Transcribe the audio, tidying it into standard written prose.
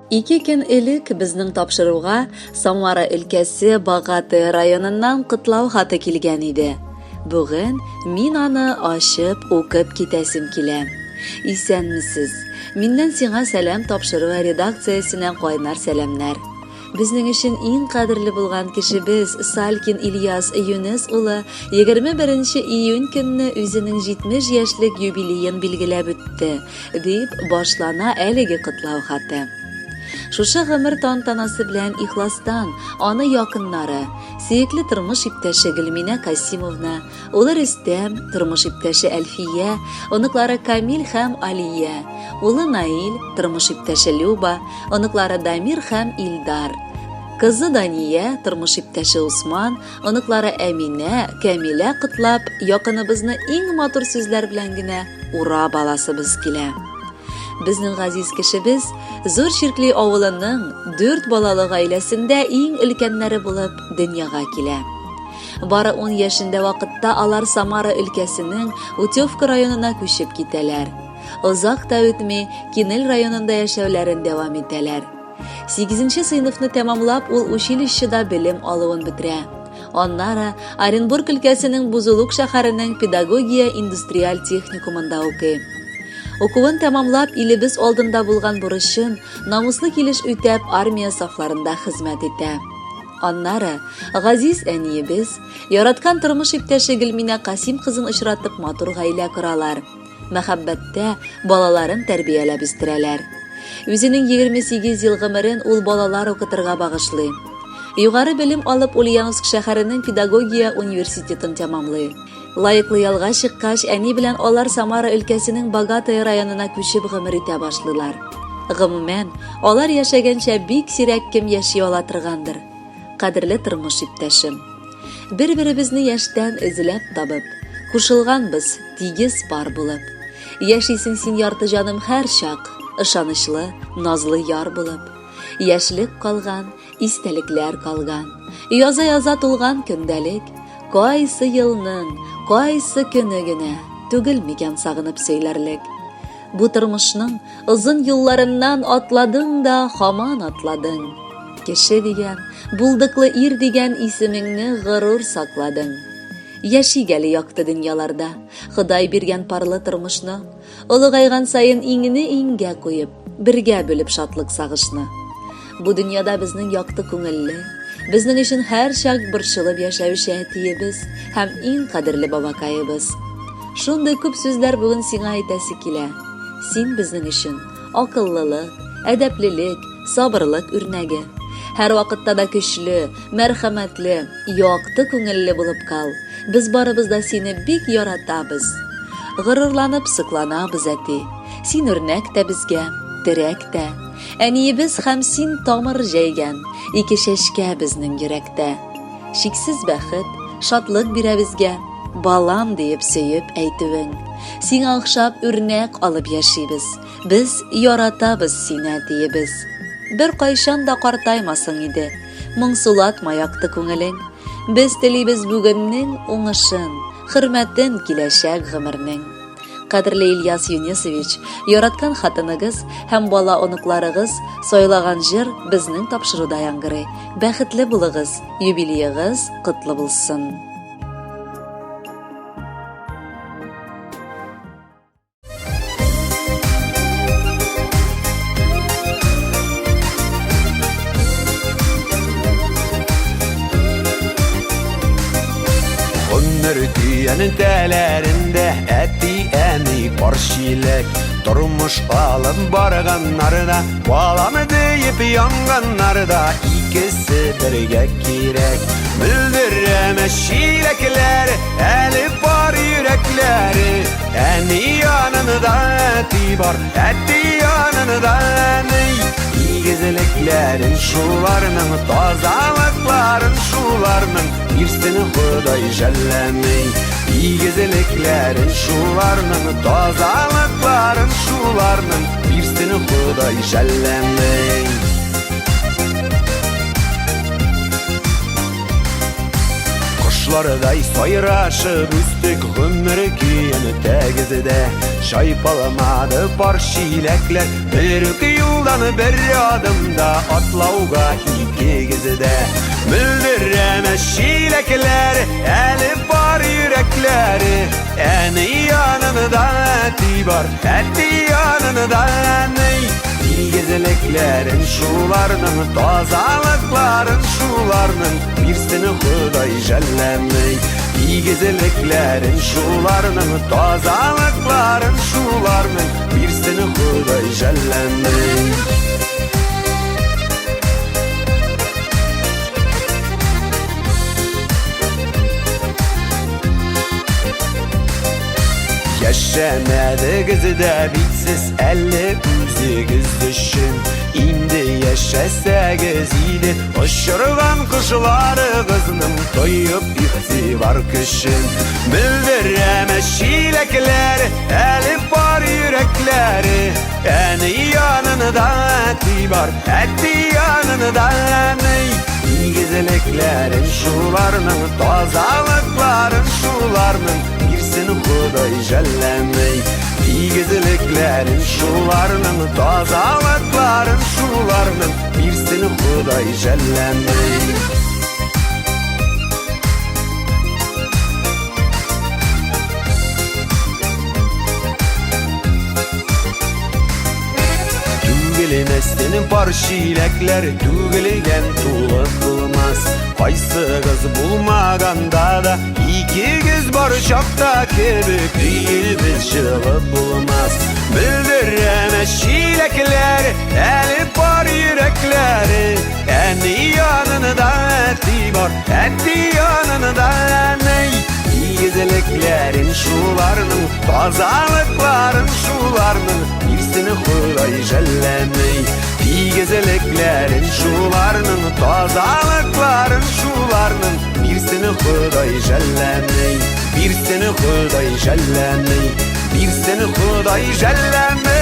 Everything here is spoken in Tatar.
2 көн элек безнең тапшыруга Самара өлкәсе Багаты районыннан кытлау хаты килгән иде. Бүген мин аны ачып укып китәсем килә. Исәнмесез? Миннән сиңа сәлам тапшыру редакциясеннән кайнар сәламнар. Безнең өчен иң кадерле булган кешебез Салкин Ильяс Юнес улы 21 июнь көнне үзенең 70 яшьлек юбилеен билгеләп үтте, дип башлана әлеге кытлау хаты. Шушы гомер тантанасы белән ихластан аны якыннары, сөекле тормыш иптәше Гөлминә Касимовна, улы Рөстәм, тормыш иптәше Әлфия, оныклары Камил һәм Алия, улы Наил, тормыш иптәше Люба, оныклары Дамир һәм Илдар, кызы Дания, тормыш иптәше Усман, оныклары Әминә, Камилә кытлап, якыныбызны иң матур сүзләр белән генә ура баласыбыз килә. Безнең газиз кешебез Зур Ширкли авылының 4 балалы гаиләсендә иң өлкәннәре булып дөньяга килә. Бары 10 яшендә вакытта алар Самара өлкәсенең Утёвка районына күчеп китәләр. Озак та үтми Кинел районында яшәүләрен дәвам итәләр. 8нче сыйныфны тәмамлап ул училищеда белем алуын бетерә. Аннары Оренбург өлкәсенең Бузулук шәһәренең педагогия индустриаль техникумында укый. Укуын тәмамлап, илебез алдында булган бурычын намуслы килеш үтәп армия сафларында хезмәт итә. Аннары газиз әниебез, яраткан тормыш иптәше Гөлминә Касим кызын очратып матур гаилә коралар. Мәхәббәттә балаларын тәрбияләп үстерәләр. Үзенең 28 ел гомерен ул балалар укытырга багышлый. Югары белем алып Ульяновск шәһәренең педагогия университетын тәмамлый. Лайыклы ялга чыккач, әни белән алар Самара өлкәсенең Багатая районына күчеп гомер итә башлыйлар. Гомумән, алар яшәгәнчә бик сирәк кем яши ала торгандыр. Кадерле тормыш иптәшем. Бер-беребезне яшьтән эзләп табып, кушылганбыз тигез пар булып. Яшисең син ярты җаным һәр чак, ышанычлы, назлы яр булып. Яшьлек калган, истәлекләр калган. Яза тулган көндәлек, кайсы елның, кайсы көне генә түгел микән сагынып сөйләрлек. Бу тормышның озын юлларыннан атладың да һаман атладың. Кеше дигән, булдыклы ир дигән исемеңне горур сакладың. Яшигәле якты дөньяларда Ходай биргән парлы тормышны, олыгайган сайын иңне иңгә куеп, бергә бүлеп шатлык сагышны. Бу дөньяда безнең якты күңелле, безнең өчен һәр чак борчылып яшәүче әтиебез һәм иң кадерле бабакаебыз. Шундый күп сүзләр бүген сиңа әйтәсе килә. Син безнең өчен акыллылык, әдәплелек, сабырлык үрнәге. Һәр вакытта да көчле, мәрхәмәтле, якты күңелле булып кал. Без барыбыз да сине бик яратабыз. Горурланып сыкланабыз, әти. Син үрнәк тә безгә, терәк тә. Әниебез һәм син тамыр җәйгән, ике шәшкә безнең йөрәктә. Шиксез бәхет, шатлык бирә безгә, балам диеп сөеп әйтүең. Сиңа охшап үрнәк алып яшибез, без яратабыз сине диебез. Бер кайчан да картаймасың иде, моңсулатма якты күңелең. Без телибез бүгеннең уңышын, хөрмәтен киләчәк гомернең. Кадерле Ильяс Юнесович, яраткан хатыныгыз һәм бала оныкларыгыз сайлаган җыр безнең тапшыруда яңгырый. Бәхетле булыгыз, юбилеегыз котлы булсын. Düyanın tәләрендә әти әни парчилек. Тормыш алып барганнарда, баламы диеп янганнарда, икесе бергә кирәк. Мөлдерәмә чиләкләр, әле бар йөрәкләре. Әни янында әти бар, әти янында әни. Игезлекләрен шуларның, тазалыкларын шуларның, бирсен Ходай жәлләмей. Игезлекләрен шуларның, тазалыкларын шуларның, бирсен Ходай жәлләмей. Кош Kuşlarday sayraşıp üstük ömrü kiyini tegizide Şaypalamadı bar şilekler bir yıldan bir adımda atlauga ikigizide Müldiremez şilekler eli bar yürekleri Eni yanında eti var eti yanında ney İlgezeleklerin şularının tazalıkların şularının birsini Huday jellemey İlgezeleklerin şularının tazalıkların şularının birsini Huday jellemey Yaşamadı kızı da bitsiz 58 düşün İndi yaşasagız idi Uçurgan kuşları kızının Toyup ihtibar kışın Bildiremez şilekler Elif var yürekleri Eni yanında eti var eti yanında ney İlgezeleklerin şularının tazalıkların şularının birsini Huday jellemey İlgezeleklerin şularının tazalıkların şularının birsini Huday jellemey Tügülemezsenin par şilekler tügülegen tuğla kılmaz Kaysı kız bulmaganda da iki kız var şapta kebük değil biz şılıp bulmaz Bildiremez şilekler eli var yürekleri Eni yanında eti var eti yanında ney İlgezeleklerin şularının tazalıkların şularının birsini Huday jellemey İlgezeleklerin şularının tazalıkların şularının birsini Huday jellemey birsini Huday jellemey birsini Huday jellemey